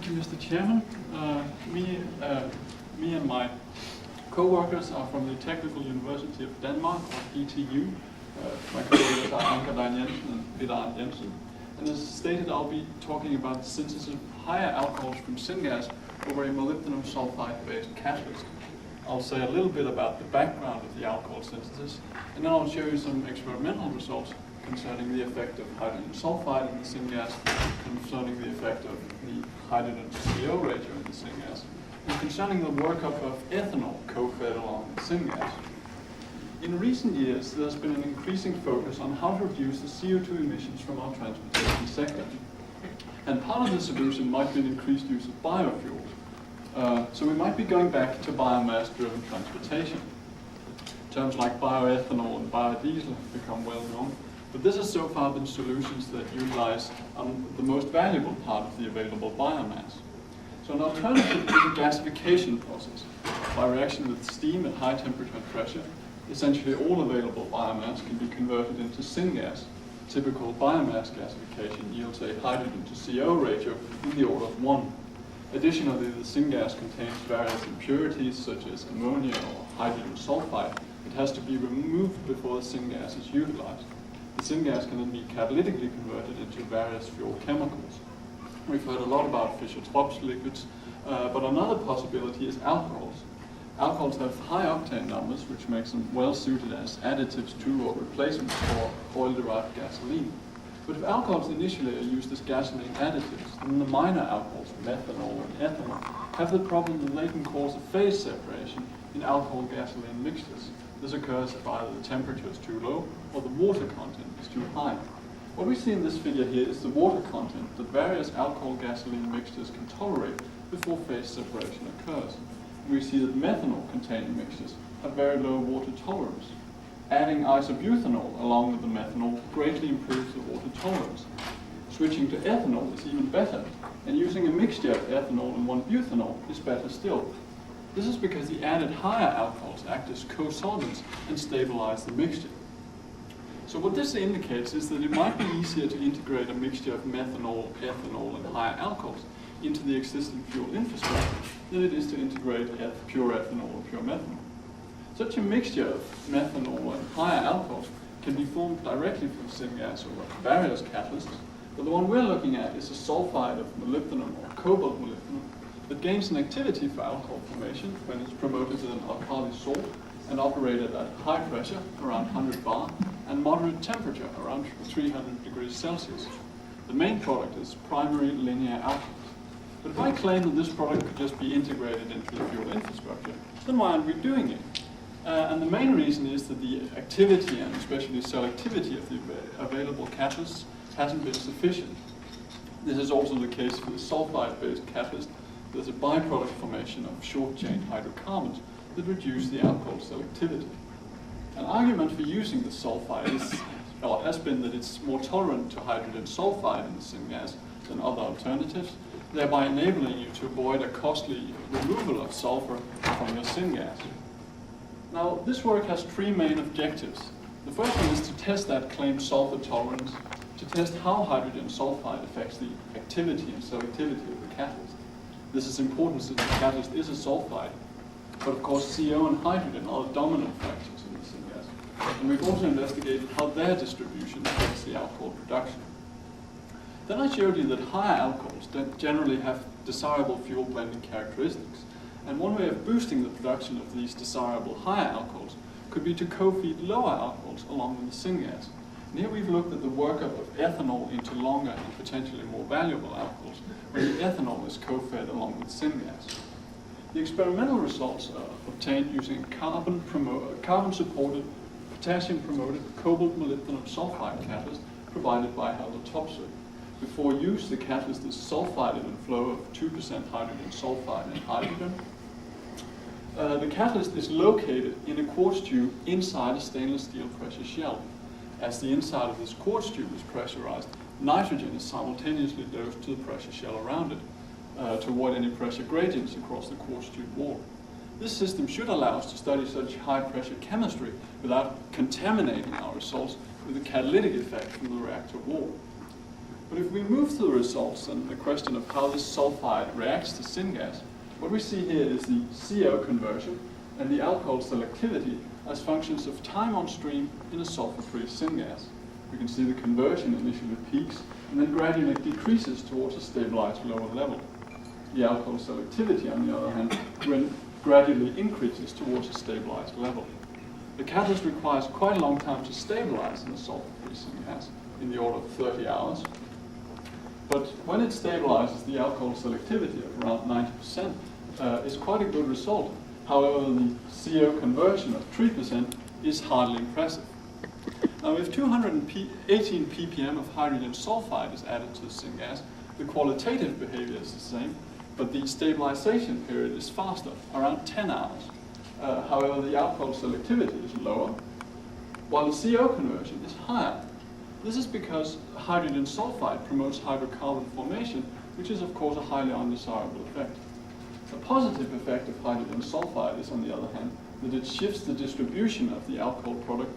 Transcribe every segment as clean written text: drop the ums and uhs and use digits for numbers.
you, Mr. Chairman. Me and my co-workers are from the Technical University of Denmark, or ETU. My co-workers are Anker Jensen and Peter Arndt Jensen. And as stated, I'll be talking about the synthesis of higher alcohols from syngas over a molybdenum sulfide-based catalyst. I'll say a little bit about the background of the alcohol synthesis, and then I'll show you some experimental results concerning the effect of hydrogen sulfide in the syngas, concerning the effect of the hydrogen to CO ratio in the syngas, and concerning the workup of ethanol co-fed along the syngas. In recent years, there's been an increasing focus on how to reduce the CO2 emissions from our transportation sector. And part of the solution might be an increased use of biofuels. So we might be going back to biomass-driven transportation. Terms like bioethanol and biodiesel have become well known, but this has so far been solutions that utilize the most valuable part of the available biomass. So an alternative is the gasification process. By reaction with steam at high temperature and pressure, essentially all available biomass can be converted into syngas. Typical biomass gasification yields a hydrogen to CO ratio in the order of 1. Additionally, the syngas contains various impurities such as ammonia or hydrogen sulfide. It has to be removed before the syngas is utilized. The syngas can then be catalytically converted into various fuel chemicals. We've heard a lot about Fischer-Tropsch liquids, but another possibility is alcohols. Alcohols have high octane numbers, which makes them well suited as additives to or replacements for oil-derived gasoline. But if alcohols initially are used as gasoline additives, then the minor alcohols, methanol and ethanol, have the problem that they can cause a phase separation in alcohol-gasoline mixtures. This occurs if either the temperature is too low or the water content is too high. What we see in this figure here is the water content that various alcohol-gasoline mixtures can tolerate before phase separation occurs. We see that methanol-containing mixtures have very low water tolerance. Adding isobutanol along with the methanol greatly improves the water tolerance. Switching to ethanol is even better, and using a mixture of ethanol and 1-butanol is better still. This is because the added higher alcohols act as co-solvents and stabilize the mixture. So what this indicates is that it might be easier to integrate a mixture of methanol, ethanol, and higher alcohols into the existing fuel infrastructure than it is to integrate pure ethanol or pure methanol. Such a mixture of methanol and higher alcohols can be formed directly from syngas or various catalysts, but the one we're looking at is a sulfide of molybdenum or cobalt molybdenum that gains an activity for alcohol formation when it's promoted with an alkali salt and operated at high pressure, around 100 bar, and moderate temperature, around 300 degrees Celsius. The main product is primary linear alcohols. But if I claim that this product could just be integrated into the fuel infrastructure, then why aren't we doing it? And the main reason is that the activity and especially selectivity of the available catalysts hasn't been sufficient. This is also the case for the sulfide-based catalyst. There's a byproduct formation of short-chain hydrocarbons that reduce the alcohol selectivity. An argument for using the sulfide has been that it's more tolerant to hydrogen sulfide in the syngas than other alternatives, thereby enabling you to avoid a costly removal of sulfur from your syngas. Now, this work has 3 main objectives. The first one is to test that claimed sulfur tolerance, to test how hydrogen sulfide affects the activity and selectivity of the catalyst. This is important since the catalyst is a sulfide, but of course CO and hydrogen are the dominant factors in the syngas. And we've also investigated how their distribution affects the alcohol production. Then I showed you that higher alcohols generally have desirable fuel blending characteristics, and one way of boosting the production of these desirable higher alcohols could be to co-feed lower alcohols along with the syngas. And here we've looked at the workup of ethanol into longer and potentially more valuable alcohols, where the ethanol is co-fed along with syngas. The experimental results are obtained using carbon-supported, potassium-promoted cobalt molybdenum sulfide catalyst provided by Topsoe. Before use, the catalyst is sulfided in flow of 2% hydrogen sulfide and hydrogen. The catalyst is located in a quartz tube inside a stainless steel pressure shell. As the inside of this quartz tube is pressurized, nitrogen is simultaneously dosed to the pressure shell around it to avoid any pressure gradients across the quartz tube wall. This system should allow us to study such high pressure chemistry without contaminating our results with the catalytic effect from the reactor wall. But if we move to the results and the question of how this sulfide reacts to syngas, what we see here is the CO conversion and the alcohol selectivity as functions of time on stream in a sulfur-free syngas. We can see the conversion initially peaks and then gradually decreases towards a stabilized lower level. The alcohol selectivity, on the other hand, gradually increases towards a stabilized level. The catalyst requires quite a long time to stabilize in a sulfur-free syngas, in the order of 30 hours. But when it stabilizes, the alcohol selectivity of around 90% is quite a good result. However, the CO conversion of 3% is hardly impressive. Now, if 218 ppm of hydrogen sulfide is added to the syngas, the qualitative behavior is the same, but the stabilization period is faster, around 10 hours. However, the alcohol selectivity is lower, while the CO conversion is higher. This is because hydrogen sulfide promotes hydrocarbon formation, which is of course a highly undesirable effect. A positive effect of hydrogen sulfide is, on the other hand, that it shifts the distribution of the alcohol product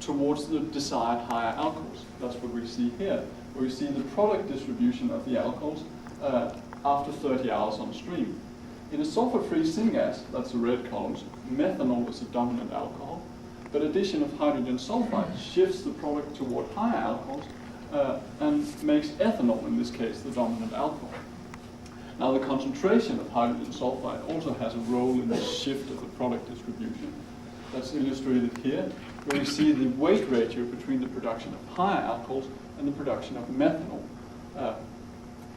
towards the desired higher alcohols. That's what we see here, where we see the product distribution of the alcohols after 30 hours on stream. In a sulfur-free syngas, that's the red columns, methanol is a dominant alcohol, but addition of hydrogen sulfide shifts the product toward higher alcohols and makes ethanol, in this case, the dominant alcohol. Now, the concentration of hydrogen sulfide also has a role in the shift of the product distribution. That's illustrated here, where we see the weight ratio between the production of higher alcohols and the production of methanol.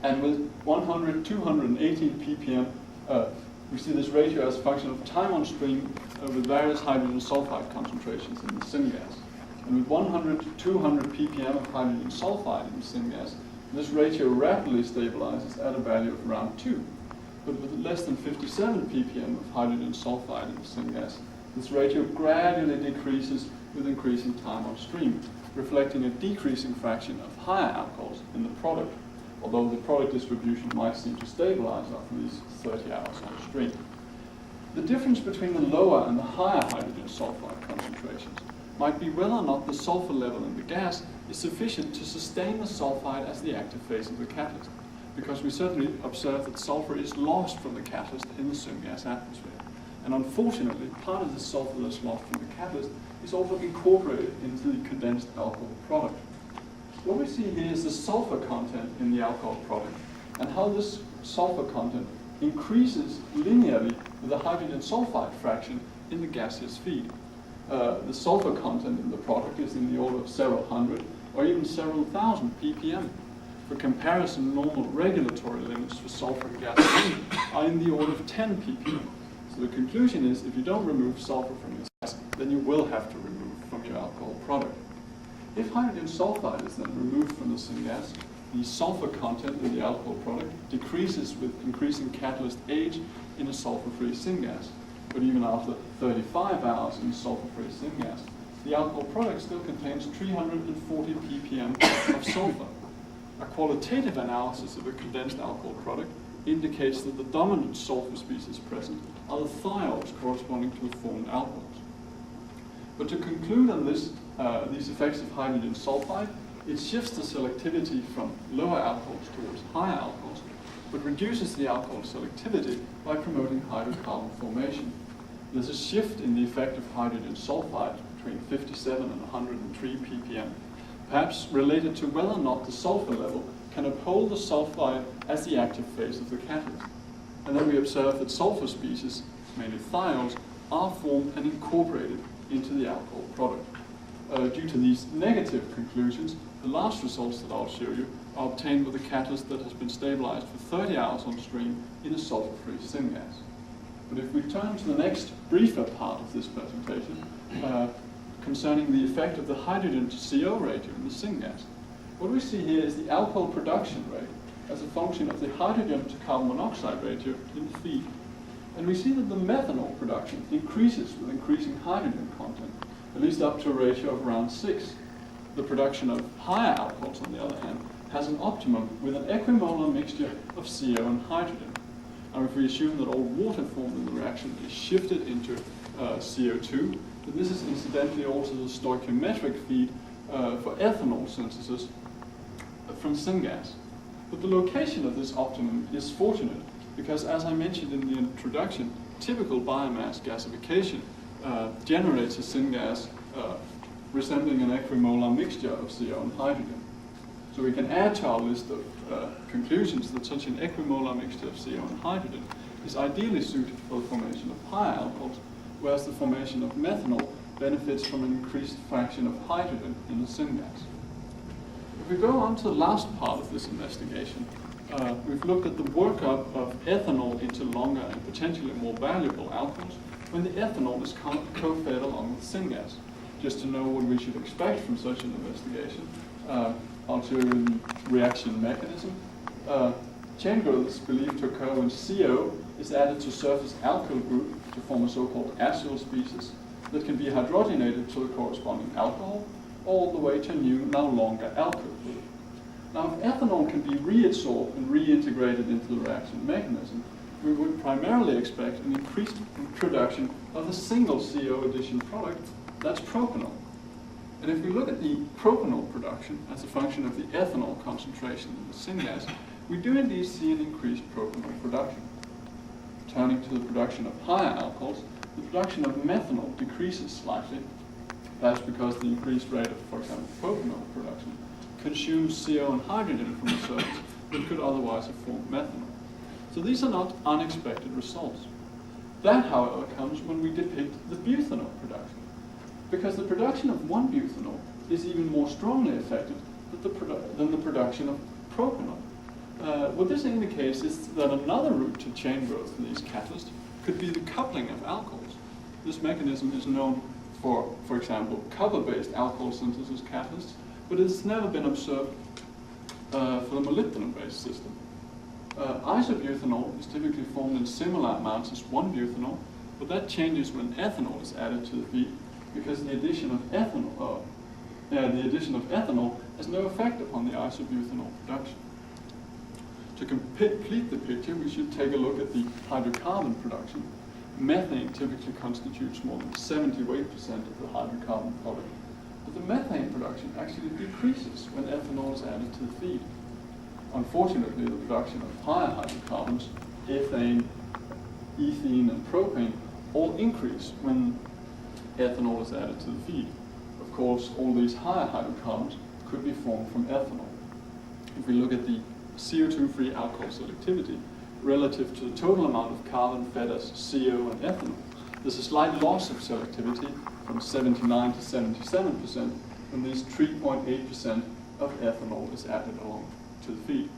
And with 100, 218 ppm, we see this ratio as a function of time on stream with various hydrogen sulfide concentrations in the syngas. And with 100 to 200 ppm of hydrogen sulfide in the syngas, this ratio rapidly stabilizes at a value of around 2. But with less than 57 ppm of hydrogen sulfide in the syngas, this ratio gradually decreases with increasing time on stream, reflecting a decreasing fraction of higher alcohols in the product, although the product distribution might seem to stabilize after these 30 hours on stream. The difference between the lower and the higher hydrogen sulfide concentrations might be whether or not the sulfur level in the gas is sufficient to sustain the sulfide as the active phase of the catalyst, because we certainly observe that sulfur is lost from the catalyst in the syngas atmosphere. And unfortunately, part of the sulfur that's lost from the catalyst is also incorporated into the condensed alcohol product. What we see here is the sulfur content in the alcohol product and how this sulfur content increases linearly with the hydrogen sulfide fraction in the gaseous feed. The sulfur content in the product is in the order of several hundred or even several thousand ppm. For comparison, normal regulatory limits for sulfur in gasoline are in the order of 10 ppm. So the conclusion is, if you don't remove sulfur from your gas, then you will have to remove from your alcohol product. If hydrogen sulfide is then removed from the syngas, the sulfur content in the alcohol product decreases with increasing catalyst age in a sulfur-free syngas. But even after 35 hours in sulfur-free syngas, the alcohol product still contains 340 ppm of sulfur. A qualitative analysis of a condensed alcohol product indicates that the dominant sulfur species present are the thiols corresponding to the formed alcohols. But to conclude on this, these effects of hydrogen sulfide, it shifts the selectivity from lower alcohols towards higher alcohols, but reduces the alcohol selectivity by promoting hydrocarbon formation. There's a shift in the effect of hydrogen sulfide between 57 and 103 ppm, perhaps related to whether or not the sulfur level can uphold the sulfide as the active phase of the catalyst. And then we observe that sulfur species, mainly thiols, are formed and incorporated into the alcohol product. Due to these negative conclusions, the last results that I'll show you are obtained with a catalyst that has been stabilized for 30 hours on stream in a sulfur-free syngas. But if we turn to the next briefer part of this presentation, concerning the effect of the hydrogen to CO ratio in the syngas, what we see here is the alcohol production rate as a function of the hydrogen to carbon monoxide ratio in the feed. And we see that the methanol production increases with increasing hydrogen content, at least up to a ratio of around 6. The production of higher alcohols, on the other hand, has an optimum with an equimolar mixture of CO and hydrogen. And if we assume that all water formed in the reaction is shifted into CO2, then this is incidentally also the stoichiometric feed for ethanol synthesis from syngas. But the location of this optimum is fortunate because, as I mentioned in the introduction, typical biomass gasification generates a syngas resembling an equimolar mixture of CO and hydrogen. So we can add to our list of conclusions that such an equimolar mixture of CO and hydrogen is ideally suited for the formation of higher alcohols, whereas the formation of methanol benefits from an increased fraction of hydrogen in the syngas. If we go on to the last part of this investigation, we've looked at the workup of ethanol into longer and potentially more valuable alcohols when the ethanol is co-fed along with syngas. Just to know what we should expect from such an investigation, I'll show you the reaction mechanism. Chain growth is believed to occur when CO is added to surface alkyl group to form a so-called acyl species that can be hydrogenated to the corresponding alcohol all the way to a new, now longer alkyl group. Now, if ethanol can be reabsorbed and reintegrated into the reaction mechanism, we would primarily expect an increased production of a single CO addition product, that's propanol. And if we look at the propanol production as a function of the ethanol concentration in the syngas, we do indeed see an increased propanol production. Turning to the production of higher alcohols, the production of methanol decreases slightly. That's because the increased rate of, for example, propanol production consumes CO and hydrogen from the surface that could otherwise have formed methanol. So these are not unexpected results. That, however, comes when we depict the butanol production, because the production of one butanol is even more strongly affected than the production of propanol. What this indicates is that another route to chain growth in these catalysts could be the coupling of alcohols. This mechanism is known for example, copper-based alcohol synthesis catalysts, but it's never been observed for the molybdenum-based system. Isobutanol is typically formed in similar amounts as 1-butanol, but that changes when ethanol is added to the feed, because the addition of ethanol has no effect upon the isobutanol production. To complete the picture, we should take a look at the hydrocarbon production. Methane typically constitutes more than 78% of the hydrocarbon product, but the methane production actually decreases when ethanol is added to the feed. Unfortunately, the production of higher hydrocarbons, ethane, ethene, and propane, all increase when ethanol is added to the feed. Of course, all these higher hydrocarbons could be formed from ethanol. If we look at the CO2-free alcohol selectivity relative to the total amount of carbon fed as CO and ethanol, there's a slight loss of selectivity from 79 to 77% when these 3.8% of ethanol is added along to the feed.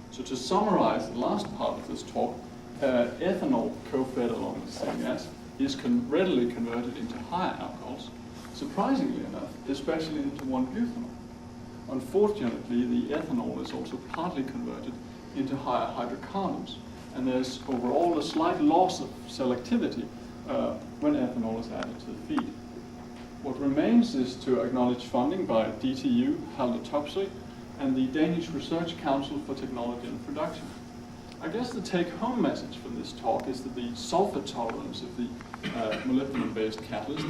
So to summarize the last part of this talk, ethanol co-fed along with syngas is readily converted into higher alcohols, surprisingly enough, especially into 1-butanol. Unfortunately, the ethanol is also partly converted into higher hydrocarbons, and there's overall a slight loss of selectivity when ethanol is added to the feed. What remains is to acknowledge funding by DTU, Halder Topsøe, and the Danish Research Council for Technology and Production. I guess the take-home message from this talk is that the sulfur tolerance of the molybdenum-based catalyst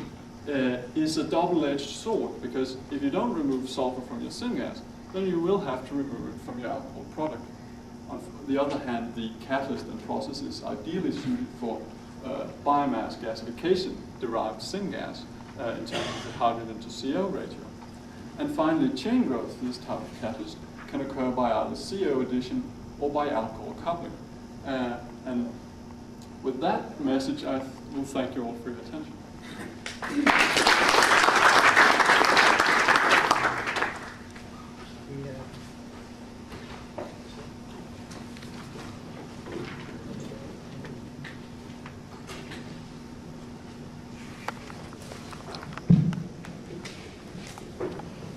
is a double-edged sword, because if you don't remove sulfur from your syngas, then you will have to remove it from your alcohol product. On the other hand, the catalyst and process is ideally suited for biomass gasification derived syngas in terms of the hydrogen to CO ratio. And finally, chain growth for this type of catalyst can occur by either CO addition or by alcohol coupling. And with that message, I will thank you all for your attention.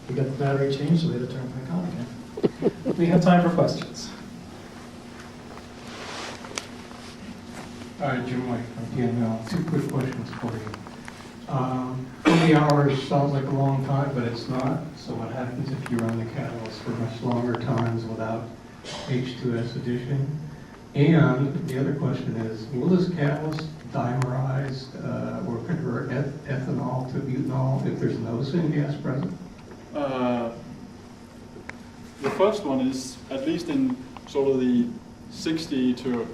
We got the battery changed, so we had to turn it back on again. We have time for questions. Jim White from PNL. 2 quick questions for you. 20 hours sounds like a long time, but it's not. So what happens if you run the catalyst for much longer times without H2S addition? And the other question is, will this catalyst dimerize or convert ethanol to butanol if there's no syngas present? the first one is, at least in sort of the 60 to,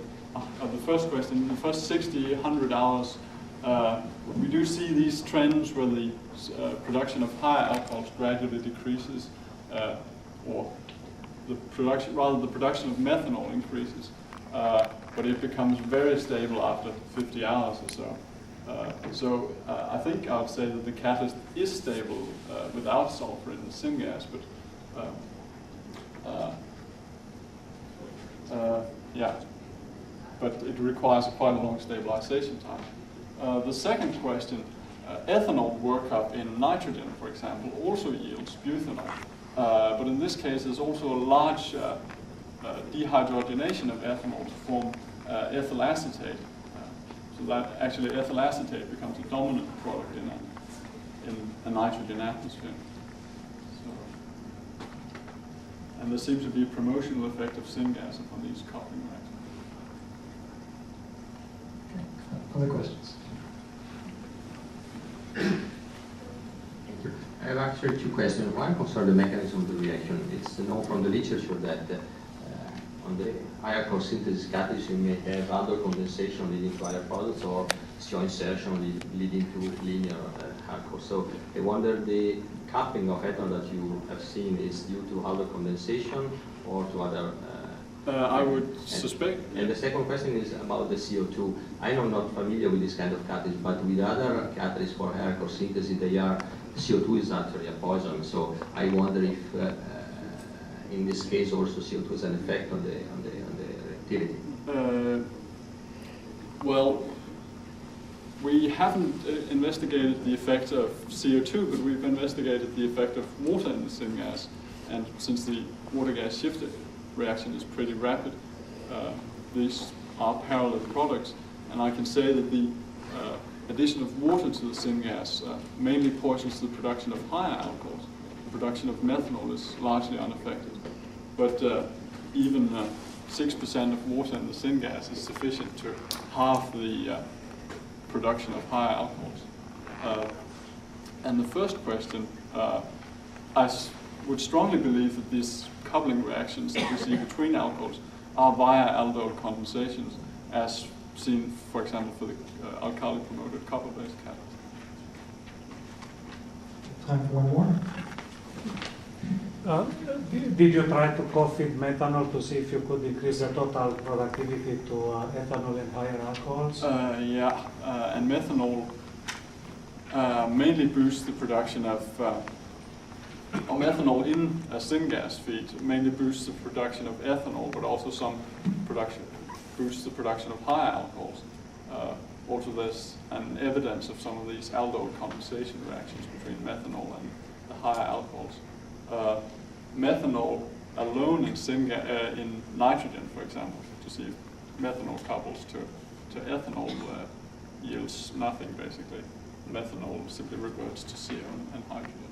the first question, the first 60, 100 hours, we do see these trends where the production of higher alcohols gradually decreases, or the production of methanol increases, but it becomes very stable after 50 hours or so. So I think I would say that the catalyst is stable without sulfur in the syngas, but yeah, but it requires quite a long stabilization time. The second question, ethanol workup in nitrogen, for example, also yields butanol, but in this case there's also a large dehydrogenation of ethanol to form ethyl acetate. So that actually ethyl acetate becomes a dominant product in a nitrogen atmosphere. So, and there seems to be a promotional effect of syngas upon these coupling reactions. Okay. Other questions? Thank you. I have actually two questions. One concerns the mechanism of the reaction. It's known from the literature that on the higher core synthesis catalyst you may have aldol condensation leading to higher products, or CO insertion leading to linear higher core. So I wonder, the coupling of ethanol that you have seen is due to aldol condensation or to other I would suspect. And the second question is about the CO2. I am not familiar with this kind of catalyst, but with other catalysts for higher core synthesis, CO2 is actually a poison. So I wonder if in this case also CO2 has an effect on the reactivity. Well, we haven't investigated the effect of CO2, but we've investigated the effect of water in the syngas. And since the water-gas shift reaction is pretty rapid, these are parallel products. And I can say that the addition of water to the syngas mainly poisons the production of higher alcohols. The production of methanol is largely unaffected. But even 6% of water in the syngas is sufficient to halve the production of higher alcohols. And the first question, I would strongly believe that these coupling reactions that we see between alcohols are via aldol condensations, as seen, for example, for the alkali-promoted copper-based catalyst. Time for one more. Did you try to co-feed methanol to see if you could increase the total productivity to ethanol and higher alcohols? Yeah, and methanol mainly boosts the production of, or methanol in a syngas feed mainly boosts the production of ethanol, but also boosts the production of higher alcohols. Also, there's an evidence of some of these aldol condensation reactions between methanol and the higher alcohols. Methanol alone in nitrogen, for example, to see if methanol couples to ethanol yields nothing, basically. Methanol simply reverts to CO and hydrogen.